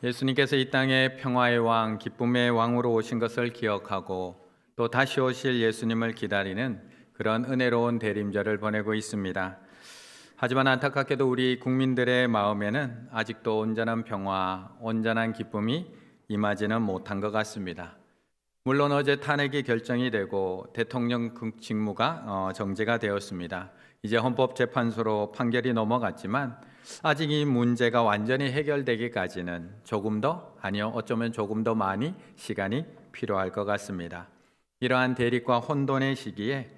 예수님께서 이 땅에 평화의 왕, 기쁨의 왕으로 오신 것을 기억하고 또 다시 오실 예수님을 기다리는 그런 은혜로운 대림절을 보내고 있습니다. 하지만 안타깝게도 우리 국민들의 마음에는 아직도 온전한 평화, 온전한 기쁨이 임하지는 못한 것 같습니다. 물론 어제 탄핵이 결정이 되고 대통령 직무가 정지가 되었습니다. 이제 헌법재판소로 판결이 넘어갔지만 아직 이 문제가 완전히 해결되기까지는 조금 더, 아니요, 어쩌면 조금 더 많이 시간이 필요할 것 같습니다. 이러한 대립과 혼돈의 시기에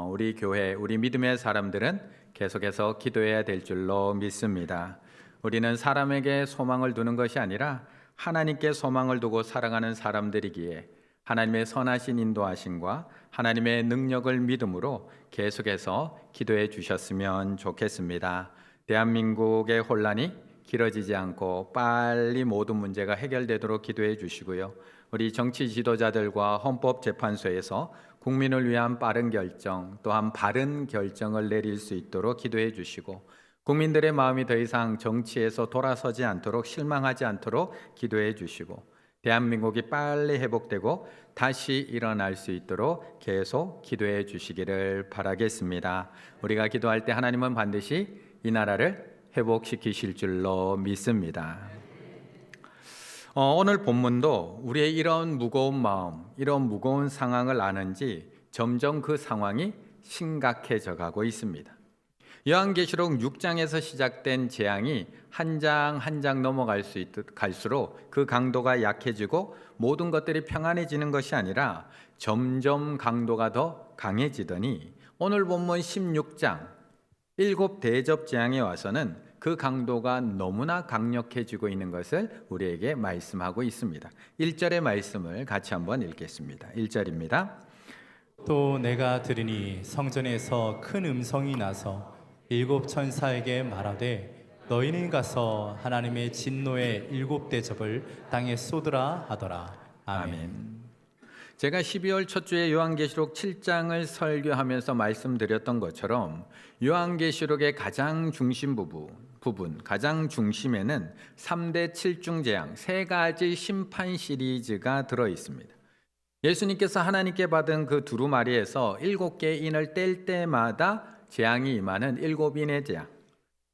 우리 교회, 우리 믿음의 사람들은 계속해서 기도해야 될 줄로 믿습니다. 우리는 사람에게 소망을 두는 것이 아니라 하나님께 소망을 두고 살아가는 사람들이기에 하나님의 선하신 인도하심과 하나님의 능력을 믿음으로 계속해서 기도해 주셨으면 좋겠습니다. 대한민국의 혼란이 길어지지 않고 빨리 모든 문제가 해결되도록 기도해 주시고요. 우리 정치 지도자들과 헌법재판소에서 국민을 위한 빠른 결정, 또한 바른 결정을 내릴 수 있도록 기도해 주시고, 국민들의 마음이 더 이상 정치에서 돌아서지 않도록, 실망하지 않도록 기도해 주시고, 대한민국이 빨리 회복되고 다시 일어날 수 있도록 계속 기도해 주시기를 바라겠습니다. 우리가 기도할 때 하나님은 반드시 이 나라를 회복시키실 줄로 믿습니다. 오늘 본문도 우리의 이런 무거운 마음, 이런 무거운 상황을 아는지 점점 그 상황이 심각해져 가고 있습니다. 요한계시록 6장에서 시작된 재앙이 한 장 한 장 갈수록 그 강도가 약해지고 모든 것들이 평안해지는 것이 아니라 점점 강도가 더 강해지더니 오늘 본문 16장 7대접 재앙에 와서는 그 강도가 너무나 강력해지고 있는 것을 우리에게 말씀하고 있습니다. 1절의 말씀을 같이 한번 읽겠습니다. 1절입니다. 또 내가 들으니 성전에서 큰 음성이 나서 7 천사에게 말하되 너희는 가서 하나님의 진노의 7대접을 땅에 쏟으라 하더라. 아멘. 제가 12월 첫 주에 요한계시록 7장을 설교하면서 말씀드렸던 것처럼 요한계시록의 가장 중심 부분, 가장 중심에는 3대 7중 재앙, 3가지 심판 시리즈가 들어 있습니다. 예수님께서 하나님께 받은 그 두루마리에서 7개의 인을 뗄 때마다 재앙이 임하는 7인의 재앙,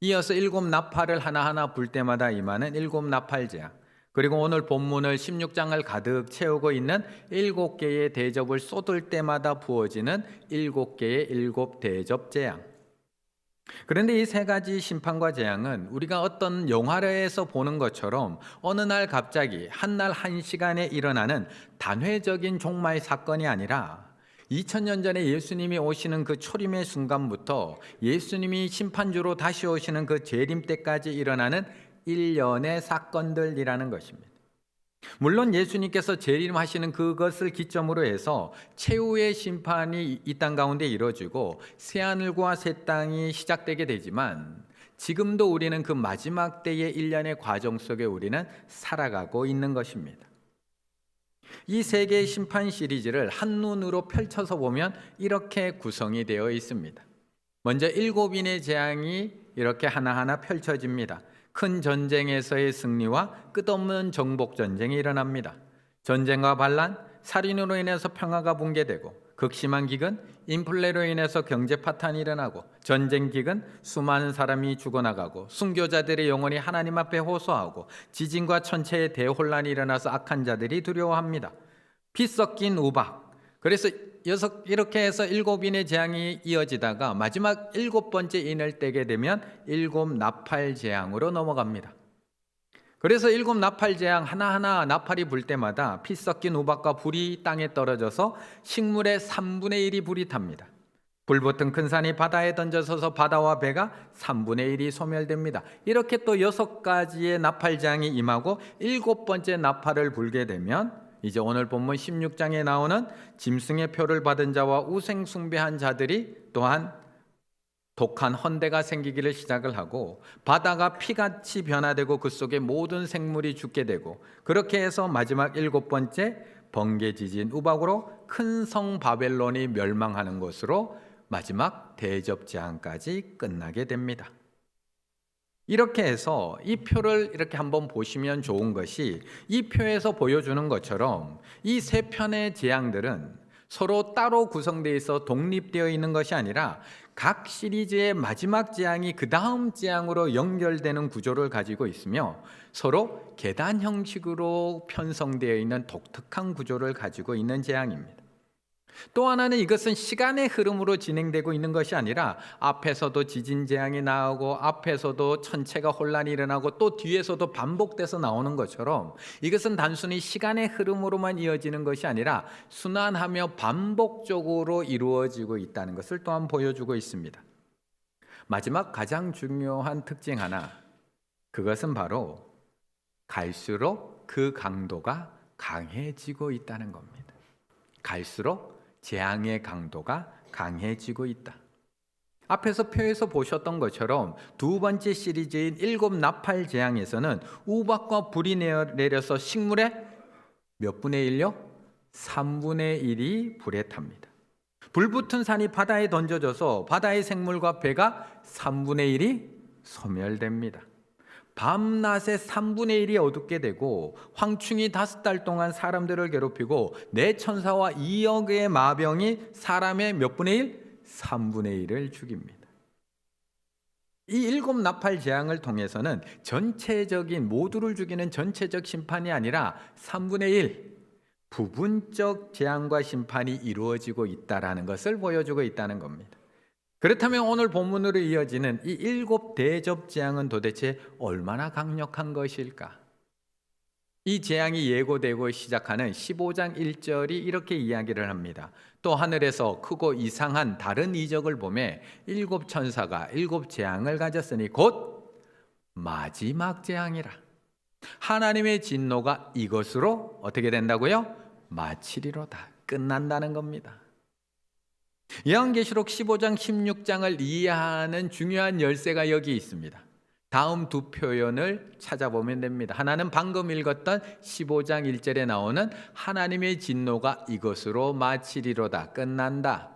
이어서 7나팔을 하나하나 불 때마다 임하는 7나팔 재앙, 그리고 오늘 본문을 16장을 가득 채우고 있는 7개의 대접을 쏟을 때마다 부어지는 7개의 7대접 재앙. 그런데 이 3가지 심판과 재앙은 우리가 어떤 영화에서 보는 것처럼 어느 날 갑자기 한날 한 시간에 일어나는 단회적인 종말 사건이 아니라 2000년 전에 예수님이 오시는 그 초림의 순간부터 예수님이 심판주로 다시 오시는 그 재림 때까지 일어나는 일련의 사건들이라는 것입니다. 물론 예수님께서 재림하시는 그것을 기점으로 해서 최후의 심판이 이 땅 가운데 이루어지고 새하늘과 새 땅이 시작되게 되지만 지금도 우리는 그 마지막 때의 일련의 과정 속에 우리는 살아가고 있는 것입니다. 이 3개의 심판 시리즈를 한눈으로 펼쳐서 보면 이렇게 구성이 되어 있습니다. 먼저 7인의 재앙이 이렇게 하나하나 펼쳐집니다. 큰 전쟁에서의 승리와 끝없는 정복 전쟁이 일어납니다. 전쟁과 반란, 살인으로 인해서 평화가 붕괴되고 극심한 기근, 인플레로 인해서 경제 파탄이 일어나고 전쟁 기근, 수많은 사람이 죽어나가고 순교자들의 영혼이 하나님 앞에 호소하고 지진과 천체의 대혼란이 일어나서 악한 자들이 두려워합니다. 피 섞인 우박, 그래서 이렇게 해서 7인의 재앙이 이어지다가 마지막 7번째 인을 떼게 되면 7나팔 재앙으로 넘어갑니다. 그래서 7나팔 재앙 하나하나 나팔이 불 때마다 피 섞인 우박과 불이 땅에 떨어져서 식물의 3분의 1이 불이 탑니다. 불붙은 큰 산이 바다에 던져서서 바다와 배가 3분의 1이 소멸됩니다. 이렇게 또 6가지의 나팔 재앙이 임하고 7번째 나팔을 불게 되면 이제 오늘 본문 16장에 나오는 짐승의 표를 받은 자와 우상 숭배한 자들이 또한 독한 헌대가 생기기를 시작을 하고 바다가 피같이 변화되고 그 속에 모든 생물이 죽게 되고 그렇게 해서 마지막 7번째 번개 지진 우박으로 큰 성 바벨론이 멸망하는 것으로 마지막 대접 재앙까지 끝나게 됩니다. 이렇게 해서 이 표를 이렇게 한번 보시면 좋은 것이 이 표에서 보여주는 것처럼 이 세 편의 재앙들은 서로 따로 구성되어 있어 독립되어 있는 것이 아니라 각 시리즈의 마지막 재앙이 그 다음 재앙으로 연결되는 구조를 가지고 있으며 서로 계단 형식으로 편성되어 있는 독특한 구조를 가지고 있는 재앙입니다. 또 하나는 이것은 시간의 흐름으로 진행되고 있는 것이 아니라 앞에서도 지진 재앙이 나오고 앞에서도 천체가 혼란이 일어나고 또 뒤에서도 반복돼서 나오는 것처럼 이것은 단순히 시간의 흐름으로만 이어지는 것이 아니라 순환하며 반복적으로 이루어지고 있다는 것을 또한 보여주고 있습니다. 마지막 가장 중요한 특징 하나, 그것은 바로 갈수록 그 강도가 강해지고 있다는 겁니다. 갈수록 재앙의 강도가 강해지고 있다. 앞에서 표에서 보셨던 것처럼 두 번째 시리즈인 일곱 나팔 재앙에서는 우박과 불이 내려서 식물의 몇 분의 1요? 3분의 1이 불에 탑니다. 불붙은 산이 바다에 던져져서 바다의 생물과 배가 3분의 1이 소멸됩니다. 밤낮에 3분의 1이 어둡게 되고 황충이 5달 동안 사람들을 괴롭히고 내 천사와 2억의 마병이 사람의 몇 분의 1? 3분의 1을 죽입니다. 이 일곱 나팔 재앙을 통해서는 전체적인 모두를 죽이는 전체적 심판이 아니라 3분의 1 부분적 재앙과 심판이 이루어지고 있다는 것을 보여주고 있다는 겁니다. 그렇다면 오늘 본문으로 이어지는 이 일곱 대접 재앙은 도대체 얼마나 강력한 것일까? 이 재앙이 예고되고 시작하는 15장 1절이 이렇게 이야기를 합니다. 또 하늘에서 크고 이상한 다른 이적을 보매 일곱 천사가 일곱 재앙을 가졌으니 곧 마지막 재앙이라. 하나님의 진노가 이것으로 어떻게 된다고요? 마치리로다. 끝난다는 겁니다. 요한계시록 15장 16장을 이해하는 중요한 열쇠가 여기 있습니다. 다음 두 표현을 찾아보면 됩니다. 하나는 방금 읽었던 15장 1절에 나오는 하나님의 진노가 이것으로 마치리로다, 끝난다.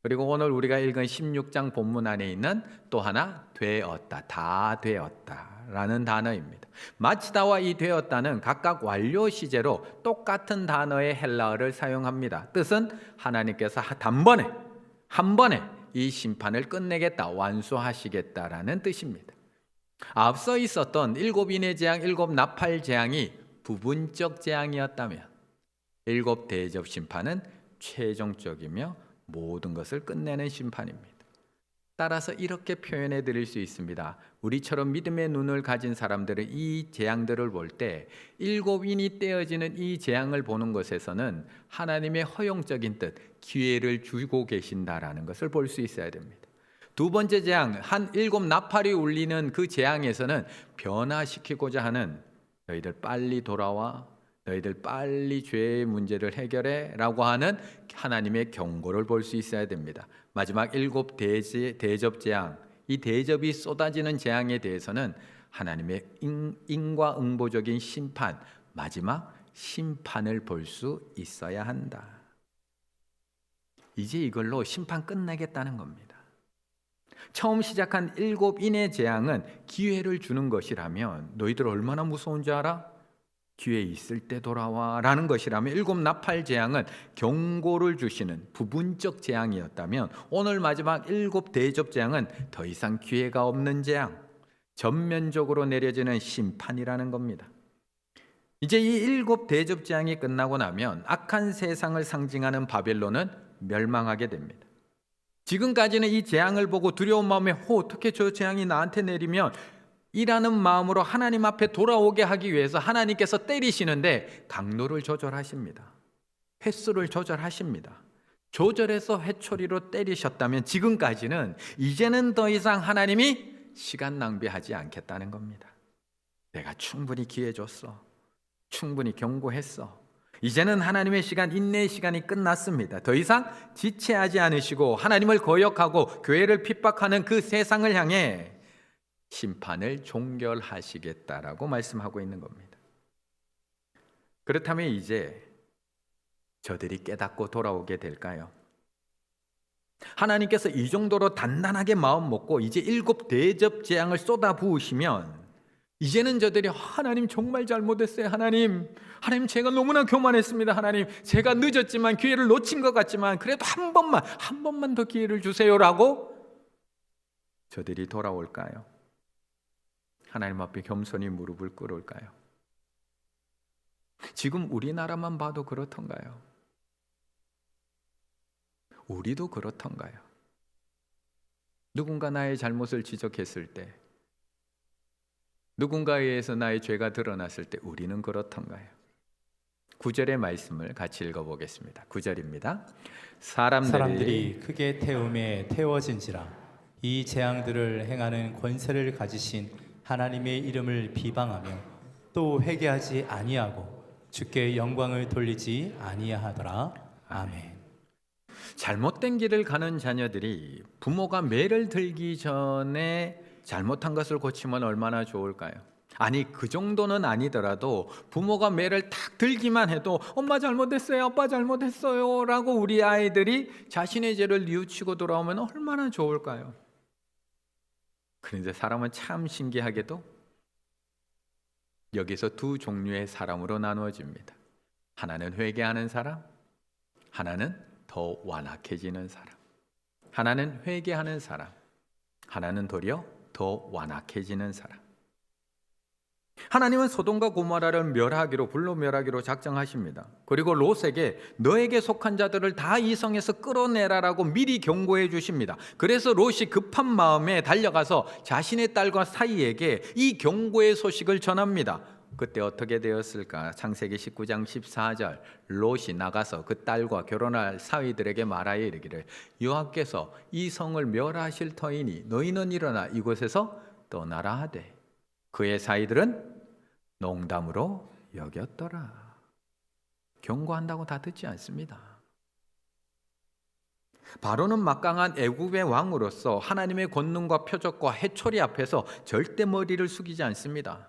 그리고 오늘 우리가 읽은 16장 본문 안에 있는 또 하나 되었다, 다 되었다 라는 단어입니다. 마치다와 이 되었다는 각각 완료 시제로 똑같은 단어의 헬라어를 사용합니다. 뜻은 하나님께서 한 번에 이 심판을 끝내겠다, 완수하시겠다라는 뜻입니다. 앞서 있었던 일곱인의 재앙, 일곱 나팔 재앙이 부분적 재앙이었다면 일곱 대접 심판은 최종적이며 모든 것을 끝내는 심판입니다. 따라서 이렇게 표현해 드릴 수 있습니다. 우리처럼 믿음의 눈을 가진 사람들은 이 재앙들을 볼 때 일곱인이 떼어지는 이 재앙을 보는 것에서는 하나님의 허용적인 뜻, 기회를 주고 계신다라는 것을 볼 수 있어야 됩니다. 두 번째 재앙, 한 일곱 나팔이 울리는 그 재앙에서는 변화시키고자 하는 너희들 빨리 돌아와, 너희들 빨리 죄의 문제를 해결해 라고 하는 하나님의 경고를 볼 수 있어야 됩니다. 마지막 일곱 대접 재앙, 이 대접이 쏟아지는 재앙에 대해서는 하나님의 인과응보적인 심판, 마지막 심판을 볼 수 있어야 한다. 이제 이걸로 심판 끝내겠다는 겁니다. 처음 시작한 일곱인의 재앙은 기회를 주는 것이라면 너희들 얼마나 무서운 줄 알아? 기회 있을 때 돌아와 라는 것이라면 일곱 나팔 재앙은 경고를 주시는 부분적 재앙이었다면 오늘 마지막 일곱 대접 재앙은 더 이상 기회가 없는 재앙, 전면적으로 내려지는 심판이라는 겁니다. 이제 이 일곱 대접 재앙이 끝나고 나면 악한 세상을 상징하는 바벨론은 멸망하게 됩니다. 지금까지는 이 재앙을 보고 두려운 마음에 어떻게 저 재앙이 나한테 내리면 이라는 마음으로 하나님 앞에 돌아오게 하기 위해서 하나님께서 때리시는데 강도를 조절하십니다. 횟수를 조절하십니다. 조절해서 회초리로 때리셨다면 지금까지는 이제는 더 이상 하나님이 시간 낭비하지 않겠다는 겁니다. 내가 충분히 기회 줬어. 충분히 경고했어. 이제는 하나님의 시간, 인내의 시간이 끝났습니다. 더 이상 지체하지 않으시고 하나님을 거역하고 교회를 핍박하는 그 세상을 향해 심판을 종결하시겠다라고 말씀하고 있는 겁니다. 그렇다면 이제 저들이 깨닫고 돌아오게 될까요? 하나님께서 이 정도로 단단하게 마음 먹고 이제 7대접 재앙을 쏟아 부으시면 이제는 저들이 하나님 정말 잘못했어요. 하나님 제가 너무나 교만했습니다. 하나님 제가 늦었지만 기회를 놓친 것 같지만 그래도 한 번만 더 기회를 주세요라고 저들이 돌아올까요? 하나님 앞에 겸손히 무릎을 꿇을까요? 지금 우리나라만 봐도 그렇던가요? 우리도 그렇던가요? 누군가 나의 잘못을 지적했을 때, 누군가에 의해서 나의 죄가 드러났을 때 우리는 그렇던가요? 9절의 말씀을 같이 읽어보겠습니다. 9절입니다. 사람들이 크게 태움에 태워진지라 이 재앙들을 행하는 권세를 가지신 하나님의 이름을 비방하며 또 회개하지 아니하고 주께 영광을 돌리지 아니하더라. 아멘. 잘못된 길을 가는 자녀들이 부모가 매를 들기 전에 잘못한 것을 고치면 얼마나 좋을까요? 아니 그 정도는 아니더라도 부모가 매를 탁 들기만 해도 엄마 잘못했어요, 아빠 잘못했어요 라고 우리 아이들이 자신의 죄를 뉘우치고 돌아오면 얼마나 좋을까요? 그런데 사람은 참 신기하게도 여기서 두 종류의 사람으로 나누어집니다. 하나는 회개하는 사람, 하나는 더 완악해지는 사람. 하나는 회개하는 사람, 하나는 도리어 더 완악해지는 사람. 하나님은 소돔과 고모라를 멸하기로 불로 멸하기로 작정하십니다. 그리고 롯에게 너에게 속한 자들을 다 이 성에서 끌어내라라고 미리 경고해 주십니다. 그래서 롯이 급한 마음에 달려가서 자신의 딸과 사이에게 이 경고의 소식을 전합니다. 그때 어떻게 되었을까? 창세기 19장 14절 롯이 나가서 그 딸과 결혼할 사위들에게 말하여 이르기를 여호와께서 이 성을 멸하실 터이니 너희는 일어나 이곳에서 떠나라 하되 그의 사위들은 농담으로 여겼더라. 경고한다고 다 듣지 않습니다. 바로는 막강한 애굽의 왕으로서 하나님의 권능과 표적과 해초리 앞에서 절대 머리를 숙이지 않습니다.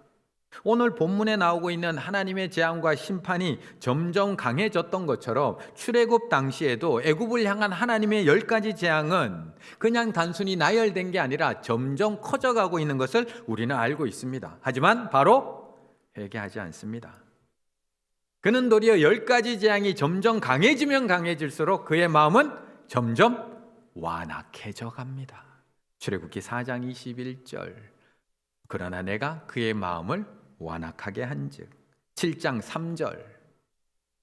오늘 본문에 나오고 있는 하나님의 재앙과 심판이 점점 강해졌던 것처럼 출애굽 당시에도 애굽을 향한 하나님의 10가지 재앙은 그냥 단순히 나열된 게 아니라 점점 커져가고 있는 것을 우리는 알고 있습니다. 하지만 바로 회개하지 않습니다. 그는 도리어 10가지 재앙이 점점 강해지면 강해질수록 그의 마음은 점점 완악해져 갑니다. 출애굽기 4장 21절 그러나 내가 그의 마음을 완악하게 한즉 7장 3절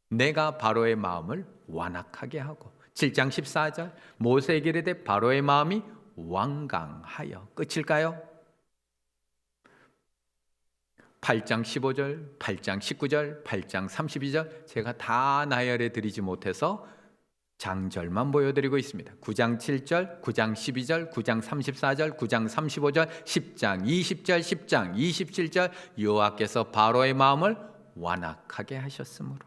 내가 바로의 마음을 완악하게 하고 7장 14절 모세에게 이르되 바로의 마음이 완강하여 끝일까요? 8장 15절, 8장 19절, 8장 32절 제가 다 나열해 드리지 못해서 장절만 보여드리고 있습니다. 9장 7절, 9장 12절, 9장 34절, 9장 35절, 10장 20절, 10장 27절 여호와께서 바로의 마음을 완악하게 하셨으므로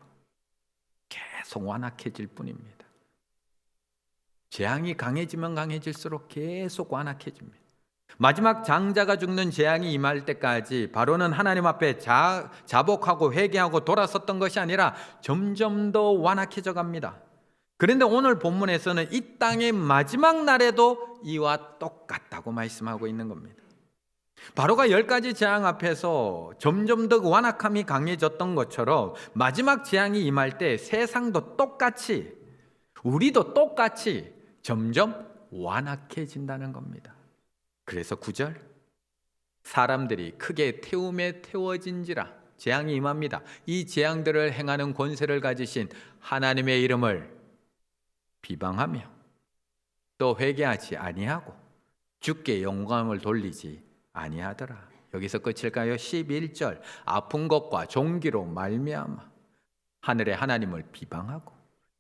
계속 완악해질 뿐입니다. 재앙이 강해지면 강해질수록 계속 완악해집니다. 마지막 장자가 죽는 재앙이 임할 때까지 바로는 하나님 앞에 자복하고 회개하고 돌아섰던 것이 아니라 점점 더 완악해져 갑니다. 그런데 오늘 본문에서는 이 땅의 마지막 날에도 이와 똑같다고 말씀하고 있는 겁니다. 바로가 10가지 재앙 앞에서 점점 더 완악함이 강해졌던 것처럼 마지막 재앙이 임할 때 세상도 똑같이 우리도 똑같이 점점 완악해진다는 겁니다. 그래서 9절 사람들이 크게 태움에 태워진지라 재앙이 임합니다. 이 재앙들을 행하는 권세를 가지신 하나님의 이름을 비방하며 또 회개하지 아니하고 주께 영광을 돌리지 아니하더라. 여기서 끝일까요? 11절 아픈 것과 종기로 말미암아 하늘의 하나님을 비방하고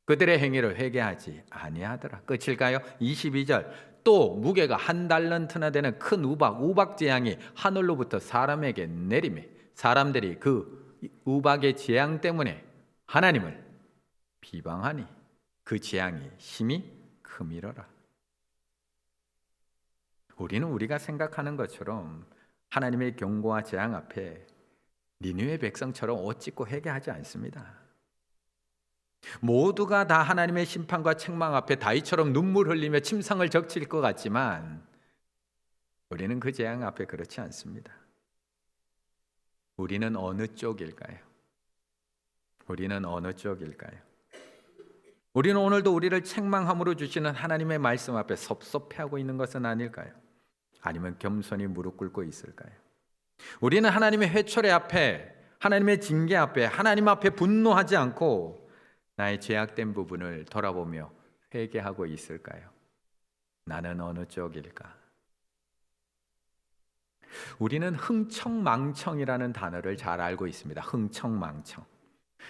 그들의 행위를 회개하지 아니하더라. 끝일까요? 22절 또 무게가 1달란트나 되는 큰 우박 재앙이 하늘로부터 사람에게 내리매 사람들이 그 우박의 재앙 때문에 하나님을 비방하니 그 재앙이 심히 크미러라. 우리는 우리가 생각하는 것처럼 하나님의 경고와 재앙 앞에 니느웨 백성처럼 옷 찢고 회개하지 않습니다. 모두가 다 하나님의 심판과 책망 앞에 다윗처럼 눈물 흘리며 침상을 적칠 것 같지만 우리는 그 재앙 앞에 그렇지 않습니다. 우리는 어느 쪽일까요? 우리는 어느 쪽일까요? 우리는 오늘도 우리를 책망함으로 주시는 하나님의 말씀 앞에 섭섭해하고 있는 것은 아닐까요? 아니면 겸손히 무릎 꿇고 있을까요? 우리는 하나님의 회초리 앞에, 하나님의 징계 앞에, 하나님 앞에 분노하지 않고 나의 죄악된 부분을 돌아보며 회개하고 있을까요? 나는 어느 쪽일까? 우리는 흥청망청이라는 단어를 잘 알고 있습니다. 흥청망청.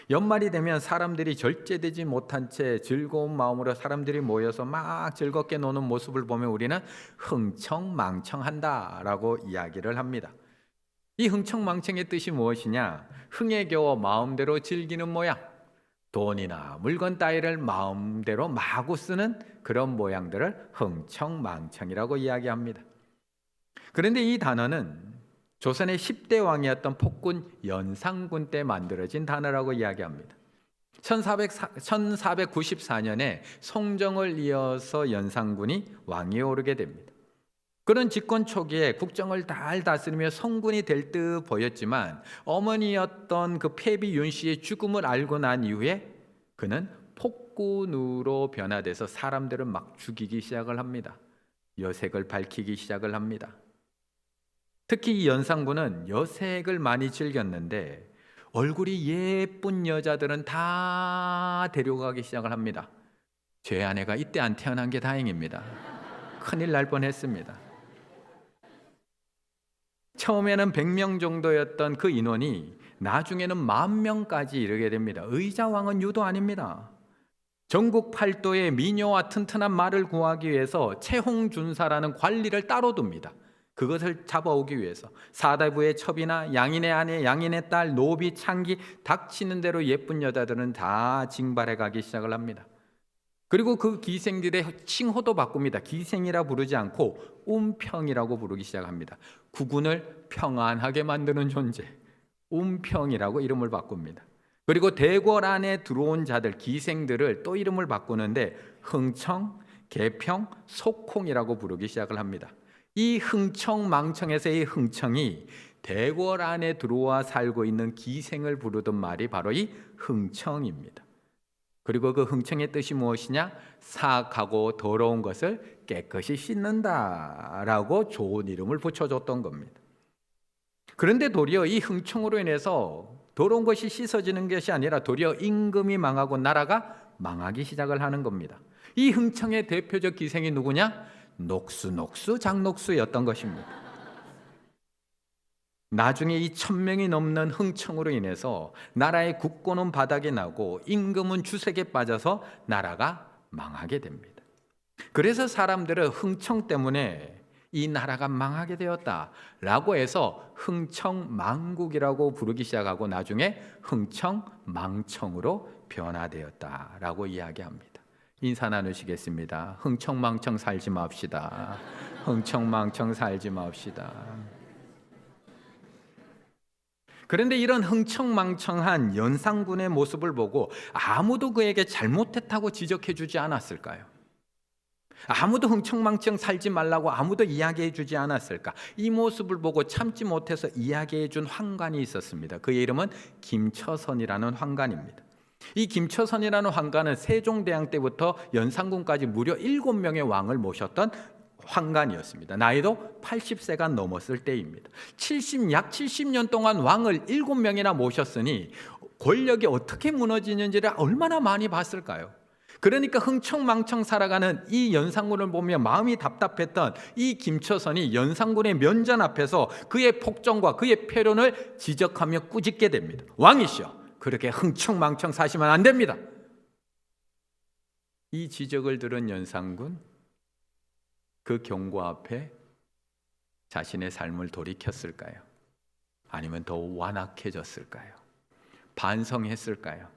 연말이 되면 사람들이 절제되지 못한 채 즐거운 마음으로 사람들이 모여서 막 즐겁게 노는 모습을 보면 우리는 흥청망청한다라고 이야기를 합니다. 이 흥청망청의 뜻이 무엇이냐? 흥에 겨워 마음대로 즐기는 모양, 돈이나 물건 따위를 마음대로 마구 쓰는 그런 모양들을 흥청망청이라고 이야기합니다. 그런데 이 단어는 조선의 10대 왕이었던 폭군 연산군 때 만들어진 단어라고 이야기합니다. 1494년에 송정을 이어서 연산군이 왕위에 오르게 됩니다. 그런 집권 초기에 국정을 잘 다스리며 성군이 될 듯 보였지만 어머니였던 그 패비 윤 씨의 죽음을 알고 난 이후에 그는 폭군으로 변화돼서 사람들을 막 죽이기 시작을 합니다. 여색을 밝히기 시작을 합니다. 특히 이 연산군은 여색을 많이 즐겼는데 얼굴이 예쁜 여자들은 다 데려가기 시작을 합니다. 제 아내가 이때 안 태어난 게 다행입니다. 큰일 날 뻔했습니다. 처음에는 100명 정도였던 그 인원이 나중에는 10,000명까지 이르게 됩니다. 의자왕은 유도 아닙니다. 전국 팔도에 미녀와 튼튼한 말을 구하기 위해서 채홍준사라는 관리를 따로 둡니다. 그것을 잡아오기 위해서 사대부의 첩이나 양인의 아내, 양인의 딸, 노비, 창기 닥치는 대로 예쁜 여자들은 다 징발해 가기 시작을 합니다. 그리고 그 기생들의 칭호도 바꿉니다. 기생이라 부르지 않고 운평이라고 부르기 시작합니다. 국군을 평안하게 만드는 존재, 운평이라고 이름을 바꿉니다. 그리고 대궐 안에 들어온 자들, 기생들을 또 이름을 바꾸는데 흥청, 개평, 속콩이라고 부르기 시작을 합니다. 이 흥청망청에서의 흥청이 대궐 안에 들어와 살고 있는 기생을 부르던 말이 바로 이 흥청입니다. 그리고 그 흥청의 뜻이 무엇이냐? 사악하고 더러운 것을 깨끗이 씻는다라고 좋은 이름을 붙여줬던 겁니다. 그런데 도리어 이 흥청으로 인해서 더러운 것이 씻어지는 것이 아니라 도리어 임금이 망하고 나라가 망하기 시작을 하는 겁니다. 이 흥청의 대표적 기생이 누구냐? 녹수 장녹수였던 것입니다. 나중에 이 1,000명이 넘는 흥청으로 인해서 나라의 국권은 바닥이 나고 임금은 주색에 빠져서 나라가 망하게 됩니다. 그래서 사람들은 흥청 때문에 이 나라가 망하게 되었다라고 해서 흥청망국이라고 부르기 시작하고 나중에 흥청망청으로 변화되었다라고 이야기합니다. 인사 나누시겠습니다. 흥청망청 살지 맙시다. 흥청망청 살지 맙시다. 그런데 이런 흥청망청한 연산군의 모습을 보고 아무도 그에게 잘못했다고 지적해 주지 않았을까요? 아무도 흥청망청 살지 말라고 아무도 이야기해 주지 않았을까? 이 모습을 보고 참지 못해서 이야기해 준 환관이 있었습니다. 그의 이름은 김처선이라는 환관입니다. 이 김처선이라는 환관은 세종대왕 때부터 연산군까지 무려 7명의 왕을 모셨던 환관이었습니다. 나이도 80세가 넘었을 때입니다. 약 70년 동안 왕을 7명이나 모셨으니 권력이 어떻게 무너지는지를 얼마나 많이 봤을까요? 그러니까 흥청망청 살아가는 이 연산군을 보며 마음이 답답했던 이 김처선이 연산군의 면전 앞에서 그의 폭정과 그의 폐륜을 지적하며 꾸짖게 됩니다. 왕이시여, 그렇게 흥청망청 사시면 안 됩니다. 이 지적을 들은 연산군, 그 경고 앞에 자신의 삶을 돌이켰을까요? 아니면 더 완악해졌을까요? 반성했을까요?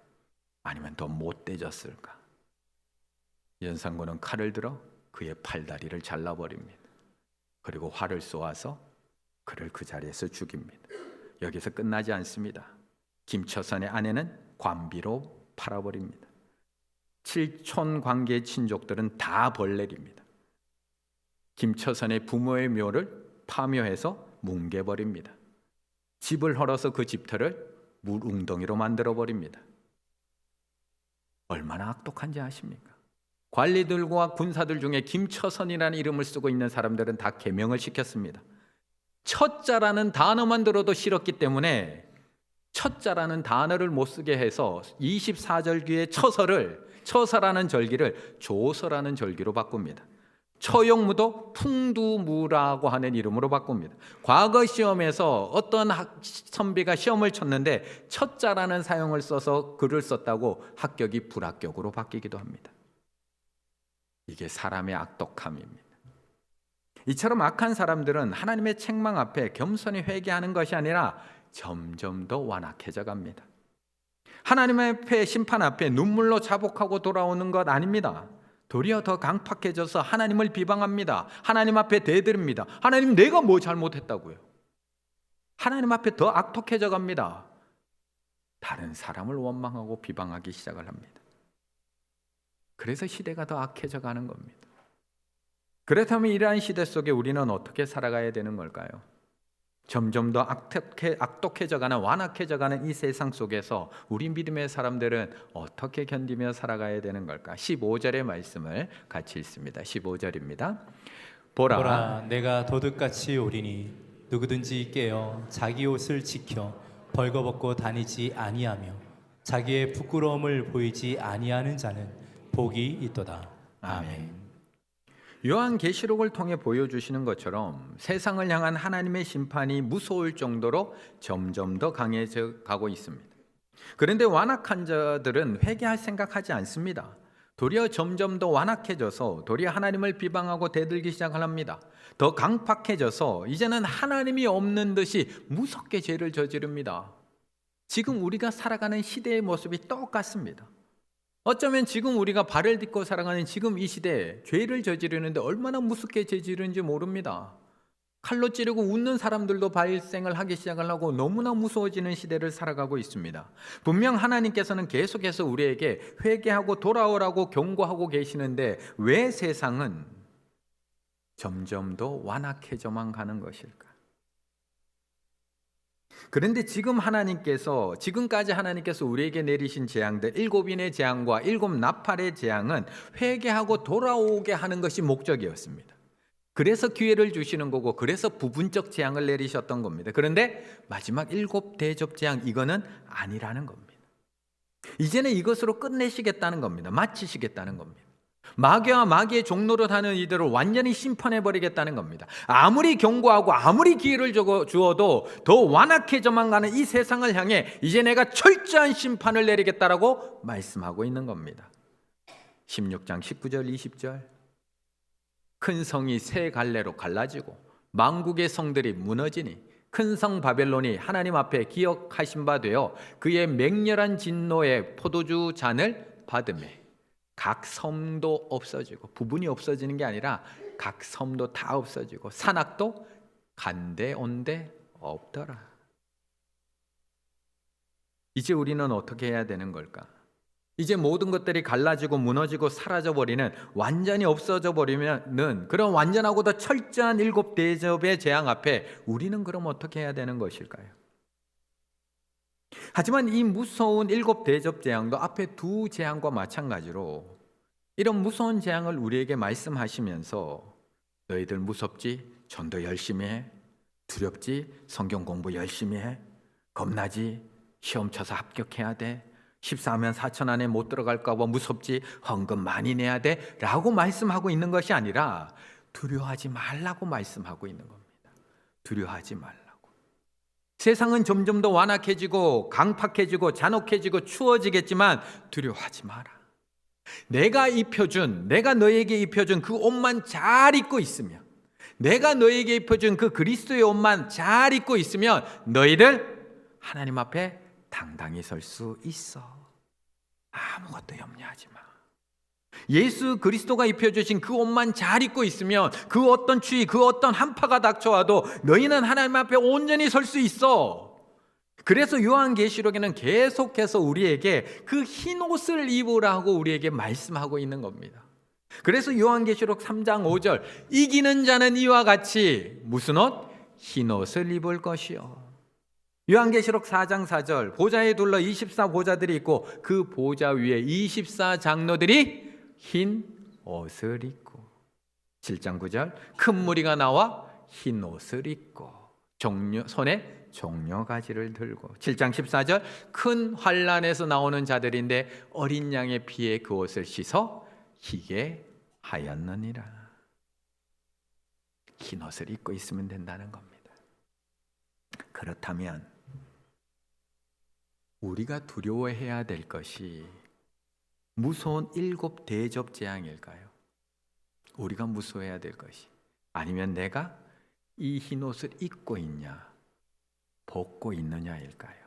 아니면 더 못돼졌을까? 연산군은 칼을 들어 그의 팔다리를 잘라버립니다. 그리고 활을 쏘아서 그를 그 자리에서 죽입니다. 여기서 끝나지 않습니다. 김처선의 아내는 관비로 팔아버립니다. 칠촌 관계 친족들은 다 벌내립니다. 김처선의 부모의 묘를 파묘해서 뭉개버립니다. 집을 헐어서 그 집터를 물웅덩이로 만들어버립니다. 얼마나 악독한지 아십니까? 관리들과 군사들 중에 김처선이라는 이름을 쓰고 있는 사람들은 다 개명을 시켰습니다. 첫자라는 단어만 들어도 싫었기 때문에 첫자라는 단어를 못 쓰게 해서 24절기의 처서라는 절기를 조서라는 절기로 바꿉니다. 처용무도 풍두무라고 하는 이름으로 바꿉니다. 과거 시험에서 어떤 선비가 시험을 쳤는데 첫자라는 사용을 써서 글을 썼다고 합격이 불합격으로 바뀌기도 합니다. 이게 사람의 악독함입니다. 이처럼 악한 사람들은 하나님의 책망 앞에 겸손히 회개하는 것이 아니라 점점 더 완악해져 갑니다. 하나님 앞에 심판 앞에 눈물로 자복하고 돌아오는 것 아닙니다. 도리어 더 강팍해져서 하나님을 비방합니다. 하나님 앞에 대들입니다. 하나님, 내가 뭐 잘못했다고요? 하나님 앞에 더 악독해져 갑니다. 다른 사람을 원망하고 비방하기 시작을 합니다. 그래서 시대가 더 악해져 가는 겁니다. 그렇다면 이러한 시대 속에 우리는 어떻게 살아가야 되는 걸까요? 점점 더 악독해져가는 완악해져가는 이 세상 속에서 우리 믿음의 사람들은 어떻게 견디며 살아가야 되는 걸까? 15절의 말씀을 같이 읽습니다. 15절입니다. 보라, 내가 도둑같이 오리니 누구든지 깨어 자기 옷을 지켜 벌거벗고 다니지 아니하며 자기의 부끄러움을 보이지 아니하는 자는 복이 있도다. 아멘. 요한계시록을 통해 보여주시는 것처럼 세상을 향한 하나님의 심판이 무서울 정도로 점점 더 강해져 가고 있습니다. 그런데 완악한 자들은 회개할 생각하지 않습니다. 도리어 점점 더 완악해져서 도리어 하나님을 비방하고 대들기 시작을 합니다. 더 강팍해져서 이제는 하나님이 없는 듯이 무섭게 죄를 저지릅니다. 지금 우리가 살아가는 시대의 모습이 똑같습니다. 어쩌면 지금 우리가 발을 딛고 살아가는 지금 이 시대에 죄를 저지르는데 얼마나 무섭게 저지르는지 모릅니다. 칼로 찌르고 웃는 사람들도 발생을 하기 시작을 하고 너무나 무서워지는 시대를 살아가고 있습니다. 분명 하나님께서는 계속해서 우리에게 회개하고 돌아오라고 경고하고 계시는데 왜 세상은 점점 더 완악해져만 가는 것일까? 그런데 지금까지 하나님께서 우리에게 내리신 재앙들, 7인의 재앙과 7 나팔의 재앙은 회개하고 돌아오게 하는 것이 목적이었습니다. 그래서 기회를 주시는 거고, 그래서 부분적 재앙을 내리셨던 겁니다. 그런데 마지막 7 대접 재앙, 이거는 아니라는 겁니다. 이제는 이것으로 끝내시겠다는 겁니다. 마치시겠다는 겁니다. 마귀와 마귀의 종노릇 하는 이들을 완전히 심판해버리겠다는 겁니다. 아무리 경고하고 아무리 기회를 주어도 더 완악해져만 가는 이 세상을 향해 이제 내가 철저한 심판을 내리겠다라고 말씀하고 있는 겁니다. 16장 19절 20절 큰 성이 세 갈래로 갈라지고 만국의 성들이 무너지니 큰 성 바벨론이 하나님 앞에 기억하신 바 되어 그의 맹렬한 진노의 포도주 잔을 받으매 각 섬도 없어지고, 부분이 없어지는 게 아니라 각 섬도 다 없어지고 산악도 간데 온데 없더라. 이제 우리는 어떻게 해야 되는 걸까? 이제 모든 것들이 갈라지고 무너지고 사라져버리는, 완전히 없어져 버리는 그런 완전하고 더 철저한 7 대접의 재앙 앞에 우리는 그럼 어떻게 해야 되는 것일까요? 하지만 이 무서운 7 대접 재앙도 앞에 2 재앙과 마찬가지로 이런 무서운 재앙을 우리에게 말씀하시면서 너희들 무섭지? 전도 열심히 해. 두렵지? 성경 공부 열심히 해. 겁나지? 시험 쳐서 합격해야 돼. 14면 4천 안에 못 들어갈까 봐 무섭지? 헌금 많이 내야 돼. 라고 말씀하고 있는 것이 아니라 두려워하지 말라고 말씀하고 있는 겁니다. 두려워하지 말라. 세상은 점점 더 완악해지고 강팍해지고 잔혹해지고 추워지겠지만 두려워하지 마라. 내가 너에게 입혀준 그 옷만 잘 입고 있으면, 내가 너에게 입혀준 그 그리스도의 옷만 잘 입고 있으면 너희들 하나님 앞에 당당히 설 수 있어. 아무것도 염려하지 마. 예수 그리스도가 입혀주신 그 옷만 잘 입고 있으면 그 어떤 추위, 그 어떤 한파가 닥쳐와도 너희는 하나님 앞에 온전히 설 수 있어. 그래서 요한계시록에는 계속해서 우리에게 그 흰 옷을 입으라고 우리에게 말씀하고 있는 겁니다. 그래서 요한계시록 3장 5절 이기는 자는 이와 같이 무슨 옷? 흰 옷을 입을 것이요. 요한계시록 4장 4절 보좌에 둘러 24보좌들이 있고 그 보좌 위에 24장로들이 흰 옷을 입고 7장 9절 큰 무리가 나와 흰 옷을 입고 손에 종려가지를 들고 7장 14절 큰 환란에서 나오는 자들인데 어린 양의 피에 그 옷을 씻어 희게 하였느니라. 흰 옷을 입고 있으면 된다는 겁니다. 그렇다면 우리가 두려워해야 될 것이 무서운 7 대접 재앙일까요? 우리가 무서워해야 될 것이 아니면 내가 이 흰 옷을 입고 있냐 벗고 있느냐일까요?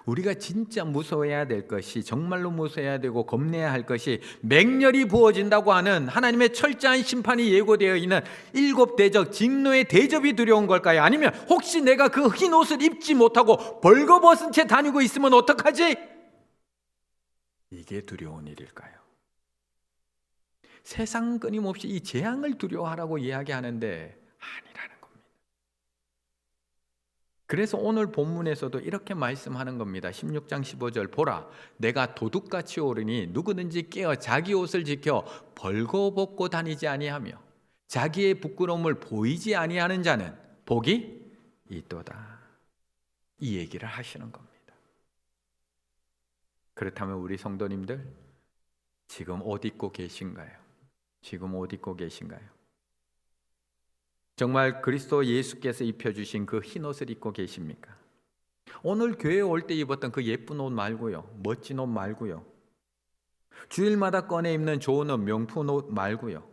우리가 진짜 무서워해야 될 것이 정말로 무서워해야 되고 겁내야 할 것이 맹렬히 부어진다고 하는 하나님의 철저한 심판이 예고되어 있는 7 대접 진노의 대접이 두려운 걸까요? 아니면 혹시 내가 그 흰 옷을 입지 못하고 벌거벗은 채 다니고 있으면 어떡하지? 이게 두려운 일일까요? 세상 끊임없이 이 재앙을 두려워하라고 이야기하는데 아니라는 겁니다. 그래서 오늘 본문에서도 이렇게 말씀하는 겁니다. 16장 15절 보라 내가 도둑같이 오르니 누구든지 깨어 자기 옷을 지켜 벌거벗고 다니지 아니하며 자기의 부끄러움을 보이지 아니하는 자는 복이 있도다. 이 얘기를 하시는 겁니다. 그렇다면 우리 성도님들 지금 옷 입고 계신가요? 지금 옷 입고 계신가요? 정말 그리스도 예수께서 입혀주신 그 흰 옷을 입고 계십니까? 오늘 교회에 올 때 입었던 그 예쁜 옷 말고요, 멋진 옷 말고요, 주일마다 꺼내 입는 좋은 옷, 명품 옷 말고요,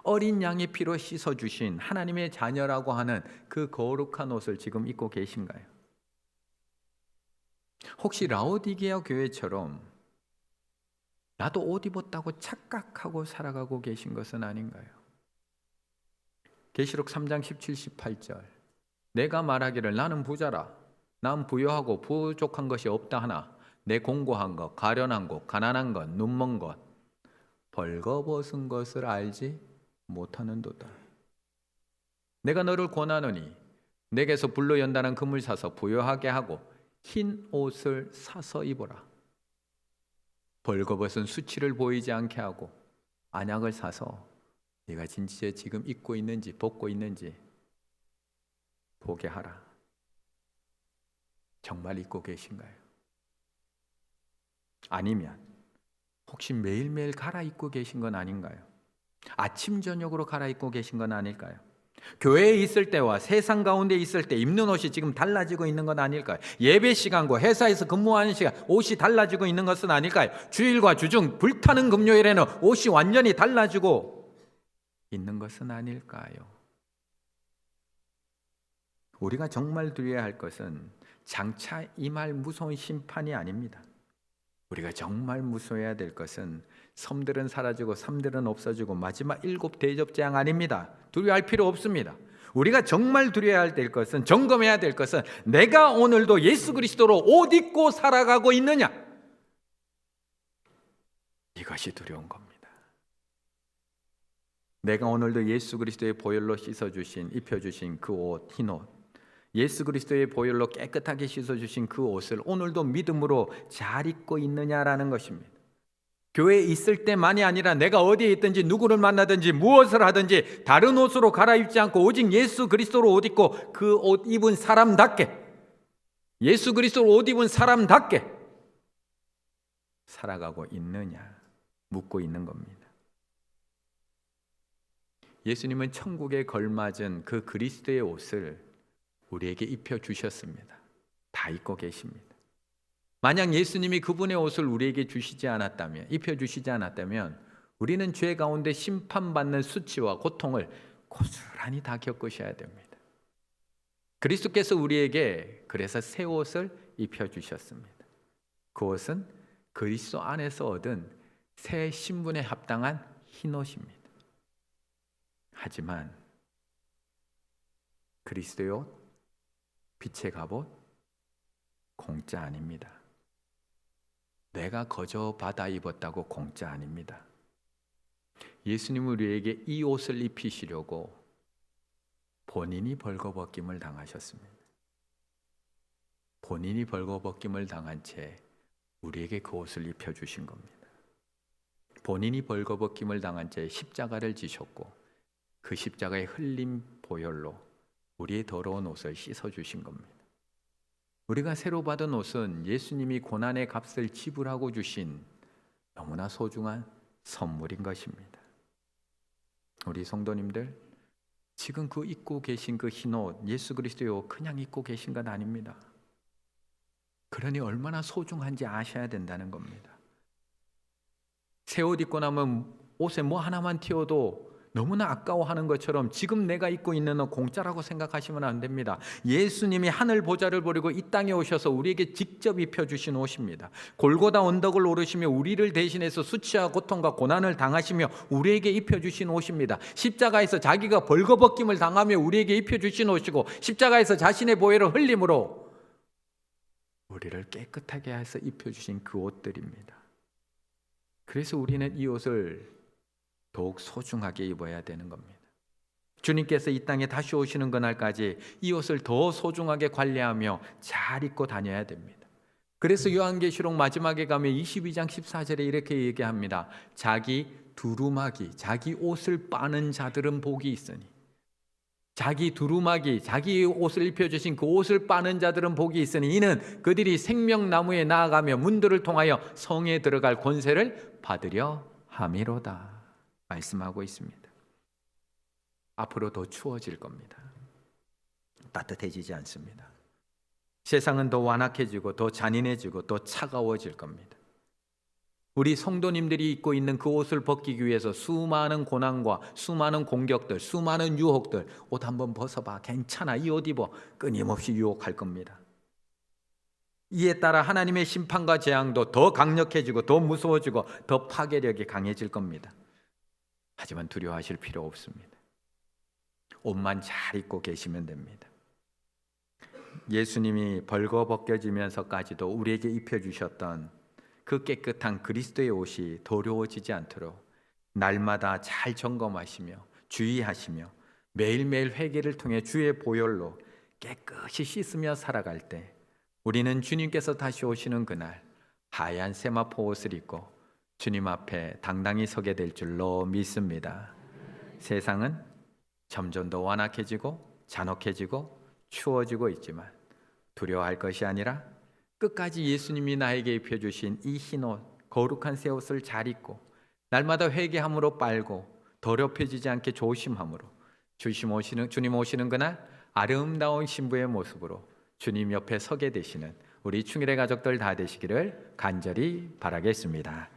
어린 양의 피로 씻어주신 하나님의 자녀라고 하는 그 거룩한 옷을 지금 입고 계신가요? 혹시 라오디게아 교회처럼 나도 옷 입었다고 착각하고 살아가고 계신 것은 아닌가요? 계시록 3장 17, 18절 내가 말하기를 나는 부자라 난 부유하고 부족한 것이 없다 하나 내 공고한 것, 가련한 것, 가난한 것, 눈먼 것, 벌거벗은 것을 알지 못하는도다. 내가 너를 권하노니 내게서 불로 연단한 금을 사서 부유하게 하고 흰 옷을 사서 입어라. 벌거벗은 수치를 보이지 않게 하고 안약을 사서 네가 진짜 지금 입고 있는지 벗고 있는지 보게 하라. 정말 입고 계신가요? 아니면 혹시 매일매일 갈아입고 계신 건 아닌가요? 아침 저녁으로 갈아입고 계신 건 아닐까요? 교회에 있을 때와 세상 가운데 있을 때 입는 옷이 지금 달라지고 있는 건 아닐까요? 예배 시간과 회사에서 근무하는 시간 옷이 달라지고 있는 것은 아닐까요? 주일과 주중 불타는 금요일에는 옷이 완전히 달라지고 있는 것은 아닐까요? 우리가 정말 두려워야 할 것은 장차 임할 무서운 심판이 아닙니다. 우리가 정말 무서워해야 될 것은 섬들은 사라지고 삶들은 없어지고 마지막 7 대접 재앙 아닙니다. 두려워할 필요 없습니다. 우리가 정말 두려워해야 될 것은, 점검해야 될 것은 내가 오늘도 예수 그리스도로 옷 입고 살아가고 있느냐, 이것이 두려운 겁니다. 내가 오늘도 예수 그리스도의 보혈로 씻어주신, 입혀주신 그 옷, 흰 옷, 예수 그리스도의 보혈로 깨끗하게 씻어주신 그 옷을 오늘도 믿음으로 잘 입고 있느냐라는 것입니다. 교회에 있을 때만이 아니라 내가 어디에 있든지 누구를 만나든지 무엇을 하든지 다른 옷으로 갈아입지 않고 오직 예수 그리스도로 옷 입고 그 옷 입은 사람답게, 예수 그리스도로 옷 입은 사람답게 살아가고 있느냐 묻고 있는 겁니다. 예수님은 천국에 걸맞은 그 그리스도의 옷을 우리에게 입혀주셨습니다. 다 입고 계십니다. 만약 예수님이 그분의 옷을 우리에게 주시지 않았다면, 입혀주시지 않았다면 우리는 죄 가운데 심판받는 수치와 고통을 고스란히 다 겪으셔야 됩니다. 그리스도께서 우리에게 그래서 새 옷을 입혀주셨습니다. 그 옷은 그리스도 안에서 얻은 새 신분에 합당한 흰 옷입니다. 하지만 그리스도의 옷, 빛의 갑옷, 공짜 아닙니다. 내가 거저 받아 입었다고 공짜 아닙니다. 예수님은 우리에게 이 옷을 입히시려고 본인이 벌거벗김을 당하셨습니다. 본인이 벌거벗김을 당한 채 우리에게 그 옷을 입혀주신 겁니다. 본인이 벌거벗김을 당한 채 십자가를 지셨고 그 십자가의 흘린 보혈로 우리의 더러운 옷을 씻어주신 겁니다. 우리가 새로 받은 옷은 예수님이 고난의 값을 지불하고 주신 너무나 소중한 선물인 것입니다. 우리 성도님들, 지금 그 입고 계신 그 흰옷, 예수 그리스도의 옷 그냥 입고 계신 것 아닙니다. 그러니 얼마나 소중한지 아셔야 된다는 겁니다. 새 옷 입고 나면 옷에 뭐 하나만 튀어도 너무나 아까워하는 것처럼 지금 내가 입고 있는 옷 공짜라고 생각하시면 안 됩니다. 예수님이 하늘 보좌를 버리고 이 땅에 오셔서 우리에게 직접 입혀주신 옷입니다. 골고다 언덕을 오르시며 우리를 대신해서 수치와 고통과 고난을 당하시며 우리에게 입혀주신 옷입니다. 십자가에서 자기가 벌거벗김을 당하며 우리에게 입혀주신 옷이고 십자가에서 자신의 보혈을 흘림으로 우리를 깨끗하게 해서 입혀주신 그 옷들입니다. 그래서 우리는 이 옷을 더욱 소중하게 입어야 되는 겁니다. 주님께서 이 땅에 다시 오시는 그날까지 이 옷을 더 소중하게 관리하며 잘 입고 다녀야 됩니다. 그래서 요한계시록 마지막에 가면 22장 14절에 이렇게 얘기합니다. 자기 두루마기, 자기 옷을 빠는 자들은 복이 있으니, 자기 두루마기, 자기 옷을 입혀주신 그 옷을 빠는 자들은 복이 있으니 이는 그들이 생명나무에 나아가며 문들을 통하여 성에 들어갈 권세를 받으려 함이로다 말씀하고 있습니다. 앞으로 더 추워질 겁니다. 따뜻해지지 않습니다. 세상은 더 완악해지고 더 잔인해지고 더 차가워질 겁니다. 우리 성도님들이 입고 있는 그 옷을 벗기기 위해서 수많은 고난과 수많은 공격들, 수많은 유혹들, 옷 한번 벗어봐, 괜찮아, 이 옷 입어, 끊임없이 유혹할 겁니다. 이에 따라 하나님의 심판과 재앙도 더 강력해지고 더 무서워지고 더 파괴력이 강해질 겁니다. 하지만 두려워하실 필요 없습니다. 옷만 잘 입고 계시면 됩니다. 예수님이 벌거벗겨지면서까지도 우리에게 입혀주셨던 그 깨끗한 그리스도의 옷이 더러워지지 않도록 날마다 잘 점검하시며 주의하시며 매일매일 회개를 통해 주의 보혈로 깨끗이 씻으며 살아갈 때 우리는 주님께서 다시 오시는 그날 하얀 세마포 옷을 입고 주님 앞에 당당히 서게 될 줄로 믿습니다. 세상은 점점 더 완악해지고 잔혹해지고 추워지고 있지만 두려워할 것이 아니라 끝까지 예수님이 나에게 입혀주신 이 흰옷, 거룩한 새 옷을 잘 입고 날마다 회개함으로 빨고 더럽혀지지 않게 조심함으로 주님 오시는 그날 아름다운 신부의 모습으로 주님 옆에 서게 되시는 우리 충일의 가족들 다 되시기를 간절히 바라겠습니다.